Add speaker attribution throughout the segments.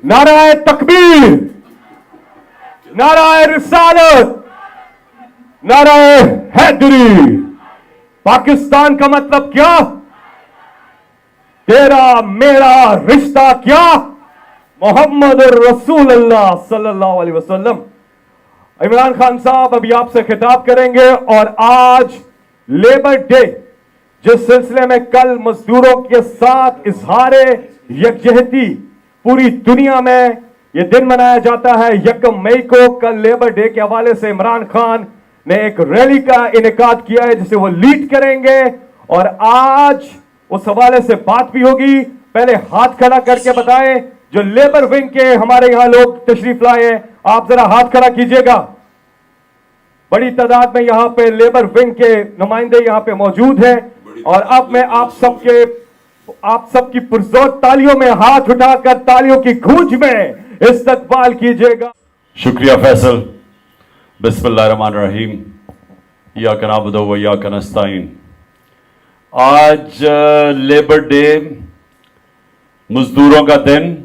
Speaker 1: नाराए तकबीर, नाराए रिसालत, नाराए हैदरी। पाकिस्तान का मतलब क्या? तेरा मेरा रिश्ता क्या? मोहम्मद रसूलुल्लाह सल्लल्लाहु अलैहि वसल्लम। इमरान खान साहब अभी आपसे खिताब करेंगे। और आज लेबर डे, जिस सिलसिले में कल मजदूरों के साथ इजहारे यकजहती पूरी दुनिया में यह दिन मनाया जाता है 1 मई को, कल लेबर डे के हवाले से इमरान खान ने एक रैली का इनेकाद किया है जिसे वो लीड करेंगे और आज उस हवाले से बात भी होगी। पहले हाथ खड़ा करके बताएं जो लेबर विंग के हमारे यहां लोग तशरीफ लाए हैं, आप जरा हाथ खड़ा कीजिएगा। बड़ी तादाद में यहां पे लेबर विंग के नुमाइंदे यहां पे मौजूद हैं और अब मैं आप सबकी पुरजोर तालियों में हाथ उठाकर तालियों की गूंज में इस्तकबाल कीजिएगा।
Speaker 2: शुक्रिया फैसल। बिस्मिल्लाहिर्रहमानिर्रहीम। इय्याका नअबुदु व इय्याका नस्तईन। आज लेबर डे, मजदूरों का दिन,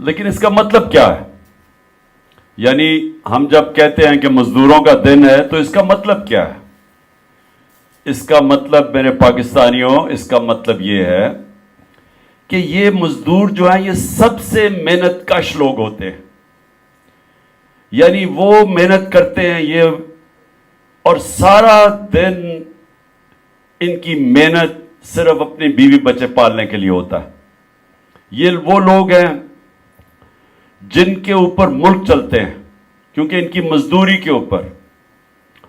Speaker 2: लेकिन इसका मतलब क्या है? यानी हम जब कहते हैं कि मजदूरों का दिन है तो इसका मतलब क्या है? इसका मतलब मेरे पाकिस्तानियों, इसका मतलब ये है कि ये मजदूर जो हैं ये सबसे मेहनत कश लोग होते हैं। यानी वो मेहनत करते हैं ये, और सारा दिन इनकी मेहनत सिर्फ अपने बीवी बच्चे पालने के लिए होता है। ये वो लोग हैं जिनके ऊपर मुल्क चलते हैं क्योंकि इनकी मजदूरी के ऊपर,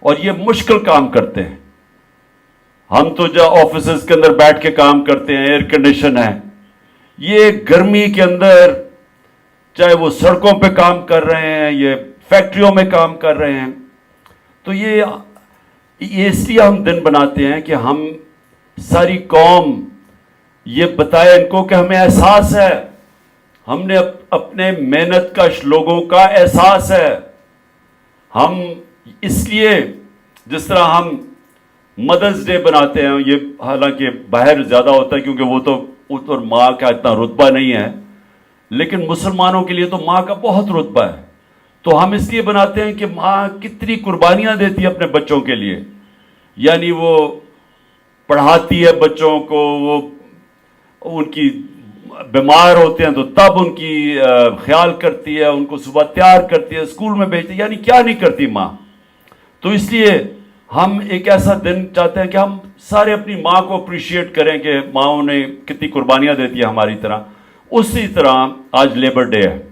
Speaker 2: और ये मुश्किल काम करते हैं। हम तो जो ऑफिस के अंदर बैठ के काम करते हैं, एयर कंडीशन है, ये गर्मी के अंदर चाहे वो सड़कों पे काम कर रहे हैं, ये फैक्ट्रियों में काम कर रहे हैं। तो ये इसलिए हम दिन बनाते हैं कि हम सारी कौम ये बताए इनको कि हमें एहसास है, हमने अपने मेहनत कश लोगों का एहसास है। हम इसलिए जिस तरह हम मदर्स डे बनाते हैं, ये हालांकि बाहर ज़्यादा होता है क्योंकि वो तो माँ का इतना रुतबा नहीं है, लेकिन मुसलमानों के लिए तो माँ का बहुत रुतबा है। तो हम इसलिए बनाते हैं कि माँ कितनी कुर्बानियाँ देती है अपने बच्चों के लिए। यानी वो पढ़ाती है बच्चों को, वो उनकी बीमार होते हैं तो तब उनकी ख्याल करती है, उनको सुबह तैयार करती है, स्कूल में भेजती है, यानी क्या नहीं करती माँ। तो इसलिए हम एक ऐसा दिन चाहते हैं कि हम सारे अपनी माँ को अप्रिशिएट करें कि माँओं ने कितनी कुर्बानियाँ देती है हमारी तरह। उसी तरह आज लेबर डे है,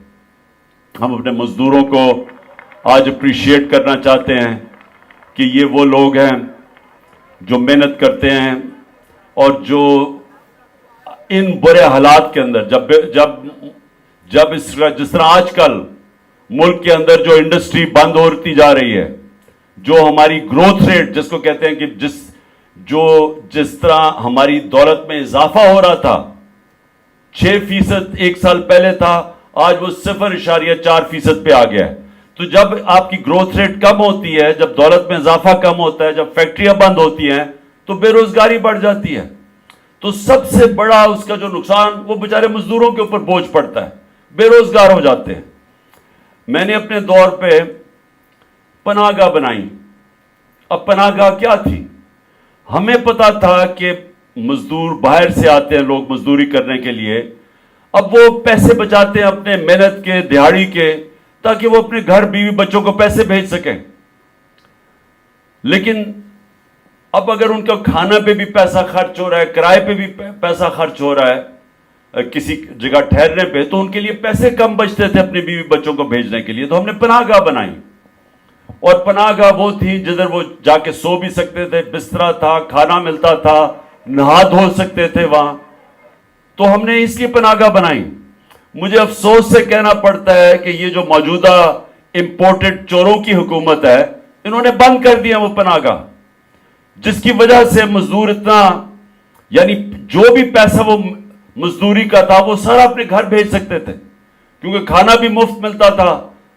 Speaker 2: हम अपने मजदूरों को आज अप्रिशिएट करना चाहते हैं कि ये वो लोग हैं जो मेहनत करते हैं और जो इन बुरे हालात के अंदर जब जिस तरह आजकल मुल्क के अंदर जो इंडस्ट्री बंद होती जा रही है, जो हमारी ग्रोथ रेट जिसको कहते हैं कि जिस तरह हमारी दौलत में इजाफा हो रहा था, 6% एक साल पहले था, आज वो 0.4% पे आ गया है। तो जब आपकी ग्रोथ रेट कम होती है, जब दौलत में इजाफा कम होता है, जब फैक्ट्रियां बंद होती हैं तो बेरोजगारी बढ़ जाती है। तो सबसे बड़ा उसका जो नुकसान वो बेचारे मजदूरों के ऊपर बोझ पड़ता है, बेरोजगार हो जाते हैं। मैंने अपने दौर पे पनाहगाह बनाई। अब पनाहगाह क्या थी? हमें पता था कि मजदूर बाहर से आते हैं लोग मजदूरी करने के लिए, अब वो पैसे बचाते हैं अपने मेहनत के, दिहाड़ी के, ताकि वो अपने घर बीवी बच्चों को पैसे भेज सकें। लेकिन अब अगर उनका खाना पे भी पैसा खर्च हो रहा है, किराए पे भी पैसा खर्च हो रहा है, किसी जगह ठहरने पे, तो उनके लिए पैसे कम बचते थे अपनी बीवी बच्चों को भेजने के लिए। तो हमने पनाहगाह बनाई, और पनाहगाह वो थी जिधर वो जाके सो भी सकते थे, बिस्तरा था, खाना मिलता था, नहा धो सकते थे वहां। तो हमने इसकी पनाहगाह बनाई। मुझे अफसोस से कहना पड़ता है कि ये जो मौजूदा इंपोर्टेड चोरों की हुकूमत है, इन्होंने बंद कर दिया वो पनाहगाह, जिसकी वजह से मजदूर इतना, यानी जो भी पैसा वो मजदूरी का था वो सारा अपने घर भेज सकते थे, क्योंकि खाना भी मुफ्त मिलता था,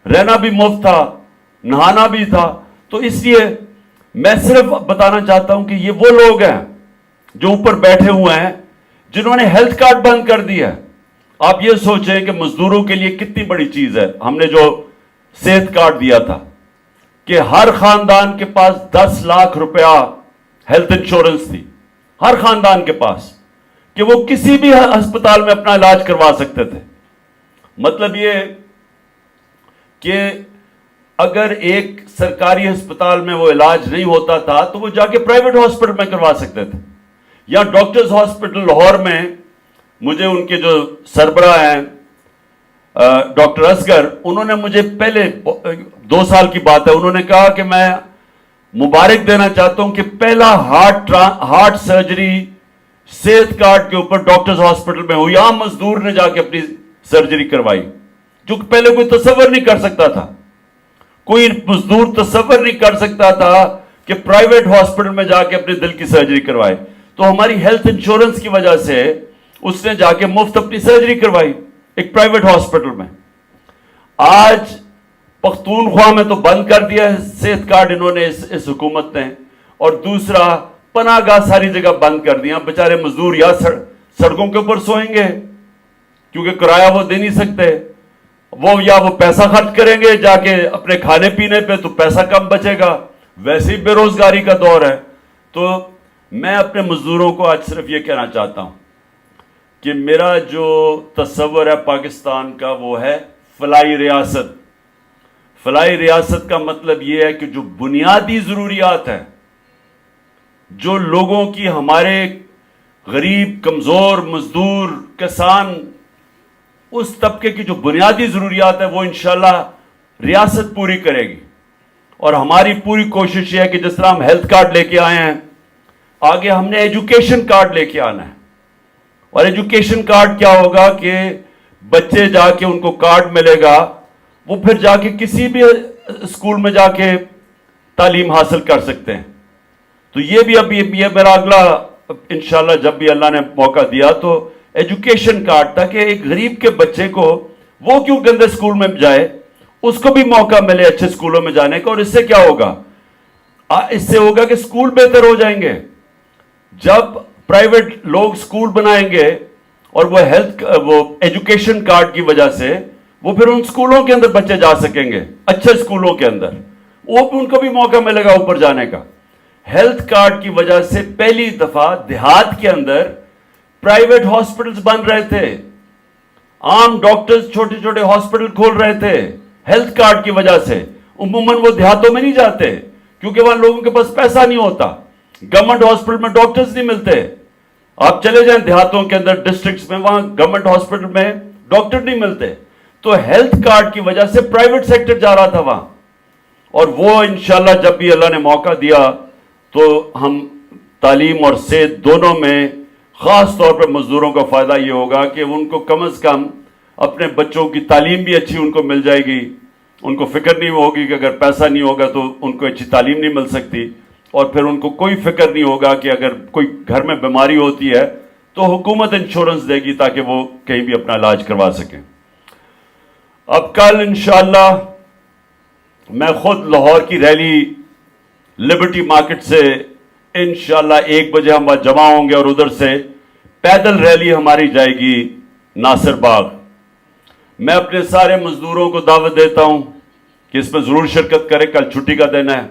Speaker 2: रहना भी मुफ्त था, नहाना भी था। तो इसलिए मैं सिर्फ बताना चाहता हूं कि ये वो लोग हैं जो ऊपर बैठे हुए हैं जिन्होंने हेल्थ कार्ड बंद कर दिया है। آپ یہ سوچیں کہ مزدوروں کے لیے کتنی بڑی چیز ہے ہم نے جو صحت کارڈ دیا تھا کہ ہر خاندان کے پاس 10 لاکھ روپیہ ہیلتھ انشورنس تھی، ہر خاندان کے پاس، کہ وہ کسی بھی ہسپتال میں اپنا علاج کروا سکتے تھے۔ مطلب یہ کہ اگر ایک سرکاری ہسپتال میں وہ علاج نہیں ہوتا تھا تو وہ جا کے پرائیویٹ ہاسپٹل میں کروا سکتے تھے۔ یا ڈاکٹرز ہاسپٹل لاہور میں مجھے ان کے جو سربراہ ہیں ڈاکٹر اصغر، انہوں نے مجھے پہلے 2 سال کی بات ہے، انہوں نے کہا کہ میں مبارک دینا چاہتا ہوں کہ پہلا ہارٹ سرجری صحت کارڈ کے اوپر ڈاکٹرز ہاسپٹل میں ہوئی، عام مزدور نے جا کے اپنی سرجری کروائی، جو کہ پہلے کوئی تصور نہیں کر سکتا تھا۔ کوئی مزدور تصور نہیں کر سکتا تھا کہ پرائیویٹ ہاسپٹل میں جا کے اپنے دل کی سرجری کروائے۔ تو ہماری ہیلتھ انشورنس کی وجہ سے اس نے جا کے مفت اپنی سرجری کروائی ایک پرائیویٹ ہاسپٹل میں۔ آج پختونخوا میں تو بند کر دیا ہے صحت کارڈ انہوں نے اس حکومت نے، اور دوسرا پناہ گاہ ساری جگہ بند کر دیا۔ بیچارے مزدور یا سڑکوں کے اوپر سوئیں گے کیونکہ کرایہ وہ دے نہیں سکتے، یا وہ پیسہ خرچ کریں گے جا کے اپنے کھانے پینے پہ تو پیسہ کم بچے گا، ویسے ہی بے روزگاری کا دور ہے۔ تو میں اپنے مزدوروں کو آج صرف یہ کہنا چاہتا ہوں کہ میرا جو تصور ہے پاکستان کا وہ ہے فلاحی ریاست۔ فلاحی ریاست کا مطلب یہ ہے کہ جو بنیادی ضروریات ہیں، جو لوگوں کی، ہمارے غریب، کمزور، مزدور، کسان، اس طبقے کی جو بنیادی ضروریات ہے وہ انشاءاللہ ریاست پوری کرے گی۔ اور ہماری پوری کوشش یہ ہے کہ جس طرح ہم ہیلتھ کارڈ لے کے آئے ہیں، آگے ہم نے ایجوکیشن کارڈ لے کے آنا ہے۔ اور ایجوکیشن کارڈ کیا ہوگا کہ بچے جا کے ان کو کارڈ ملے گا، وہ پھر جا کے کسی بھی اسکول میں جا کے تعلیم حاصل کر سکتے ہیں۔ تو یہ بھی ابھی یہ میرا اگلا انشاءاللہ جب بھی اللہ نے موقع دیا تو ایجوکیشن کارڈ، تاکہ ایک غریب کے بچے کو، وہ کیوں گندے اسکول میں جائے، اس کو بھی موقع ملے اچھے اسکولوں میں جانے کا۔ اور اس سے کیا ہوگا؟ اس سے ہوگا کہ اسکول بہتر ہو جائیں گے۔ جب پرائیویٹ لوگ اسکول بنائیں گے اور وہ ایجوکیشن کارڈ کی وجہ سے وہ پھر ان اسکولوں کے اندر بچے جا سکیں گے، اچھے اسکولوں کے اندر، ان کو بھی موقع ملے گا اوپر جانے کا۔ ہیلتھ کارڈ کی وجہ سے پہلی دفعہ دیہات کے اندر پرائیویٹ ہاسپٹلز بن رہے تھے، عام ڈاکٹرز چھوٹے چھوٹے ہاسپٹل کھول رہے تھے ہیلتھ کارڈ کی وجہ سے۔ عموماً وہ دیہاتوں میں نہیں جاتے کیونکہ وہاں لوگوں کے پاس پیسہ نہیں ہوتا، گورنمنٹ ہاسپٹل میں ڈاکٹرز نہیں ملتے۔ آپ چلے جائیں دیہاتوں کے اندر، ڈسٹرکٹس میں، وہاں گورنمنٹ ہاسپٹل میں ڈاکٹر نہیں ملتے۔ تو ہیلتھ کارڈ کی وجہ سے پرائیویٹ سیکٹر جا رہا تھا وہاں، اور وہ انشاءاللہ جب بھی اللہ نے موقع دیا تو ہم تعلیم اور صحت دونوں میں، خاص طور پر مزدوروں کا فائدہ یہ ہوگا کہ ان کو کم از کم اپنے بچوں کی تعلیم بھی اچھی ان کو مل جائے گی۔ ان کو فکر نہیں ہوگی کہ اگر پیسہ نہیں ہوگا تو ان کو اچھی تعلیم نہیں مل سکتی، اور پھر ان کو کوئی فکر نہیں ہوگا کہ اگر کوئی گھر میں بیماری ہوتی ہے تو حکومت انشورنس دے گی تاکہ وہ کہیں بھی اپنا علاج کروا سکیں۔ اب کل انشاءاللہ میں خود لاہور کی ریلی لبرٹی مارکیٹ سے انشاءاللہ 1 بجے ہم وہاں جمع ہوں گے، اور ادھر سے پیدل ریلی ہماری جائے گی ناصر باغ۔ میں اپنے سارے مزدوروں کو دعوت دیتا ہوں کہ اس میں ضرور شرکت کریں، کل چھٹی کا دن ہے۔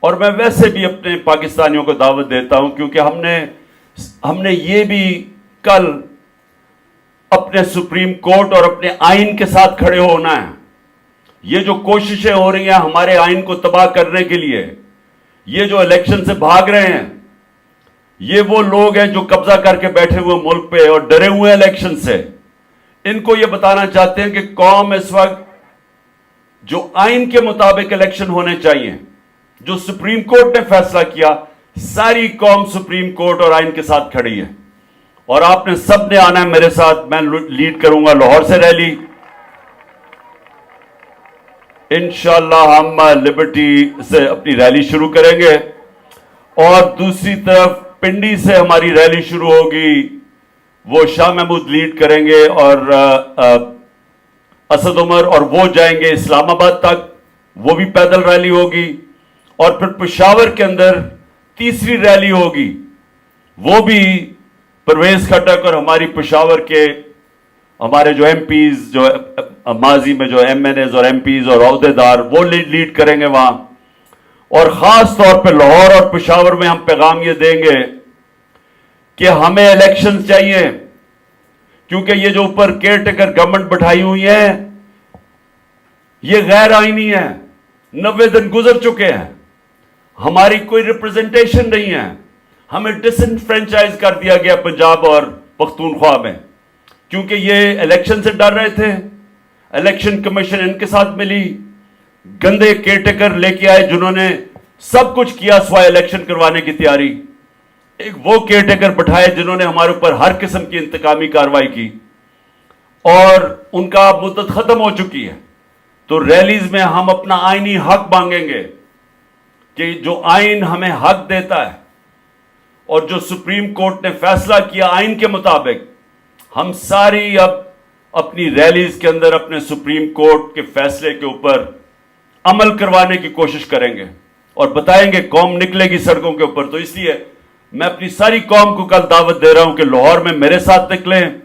Speaker 2: اور میں ویسے بھی اپنے پاکستانیوں کو دعوت دیتا ہوں کیونکہ ہم نے یہ بھی کل اپنے سپریم کورٹ اور اپنے آئین کے ساتھ کھڑے ہونا ہے۔ یہ جو کوششیں ہو رہی ہیں ہمارے آئین کو تباہ کرنے کے لیے، یہ جو الیکشن سے بھاگ رہے ہیں، یہ وہ لوگ ہیں جو قبضہ کر کے بیٹھے ہوئے ملک پہ اور ڈرے ہوئے ہیں الیکشن سے۔ ان کو یہ بتانا چاہتے ہیں کہ قوم اس وقت جو آئین کے مطابق الیکشن ہونے چاہیے، جو سپریم کورٹ نے فیصلہ کیا، ساری قوم سپریم کورٹ اور آئین کے ساتھ کھڑی ہے۔ اور آپ نے سب نے آنا ہے میرے ساتھ، میں لیڈ کروں گا لاہور سے ریلی۔ انشاءاللہ ہم لبرٹی سے اپنی ریلی شروع کریں گے، اور دوسری طرف پنڈی سے ہماری ریلی شروع ہوگی، وہ شاہ محمود لیڈ کریں گے، اور اسد عمر، اور وہ جائیں گے اسلام آباد تک، وہ بھی پیدل ریلی ہوگی۔ اور پھر پشاور کے اندر تیسری ریلی ہوگی، وہ بھی پرویز خٹک اور ہماری پشاور کے हमारे जो एमपीज, जो माजी में जो एमएनएज और एमपीज और अहदेदार वो लीड करेंगे वहां। और खास तौर पे लाहौर और पेशावर में हम पैगाम ये देंगे कि हमें इलेक्शंस चाहिए, क्योंकि ये जो ऊपर केयर टेकर गवर्नमेंट बैठाई हुई है ये गैर आईनी है। 90 दिन गुजर चुके हैं, हमारी कोई रिप्रेजेंटेशन नहीं है, हमें डिसइनफ्रेंचाइज कर दिया गया पंजाब और पख्तूनख्वा में, क्योंकि ये इलेक्शन से डर रहे थे। इलेक्शन कमीशन इनके साथ मिली, गंदे केयरटेकर लेके आए जिन्होंने सब कुछ किया सिवाय इलेक्शन करवाने की तैयारी। एक वो केयरटेकर बैठाए जिन्होंने हमारे ऊपर हर किस्म की इंतकामी कार्रवाई की, और उनका मुद्दत खत्म हो चुकी है। तो रैलीज में हम अपना आईनी हक मांगेंगे कि जो आइन हमें हक देता है और जो सुप्रीम कोर्ट ने फैसला किया आइन के मुताबिक, हम सारी अब अपनी रैलीज के अंदर अपने सुप्रीम कोर्ट के फैसले के ऊपर अमल करवाने की कोशिश करेंगे और बताएंगे कौम निकलेगी सड़कों के ऊपर। तो इसलिए मैं अपनी सारी कौम को कल दावत दे रहा हूं कि लाहौर में मेरे साथ निकलें,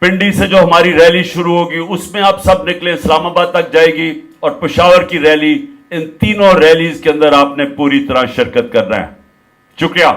Speaker 2: पिंडी से जो हमारी रैली शुरू होगी उसमें आप सब निकलें, इस्लामाबाद तक जाएगी, और पेशावर की रैली, इन तीनों रैलीज के अंदर आपने पूरी तरह शिरकत करना है। शुक्रिया।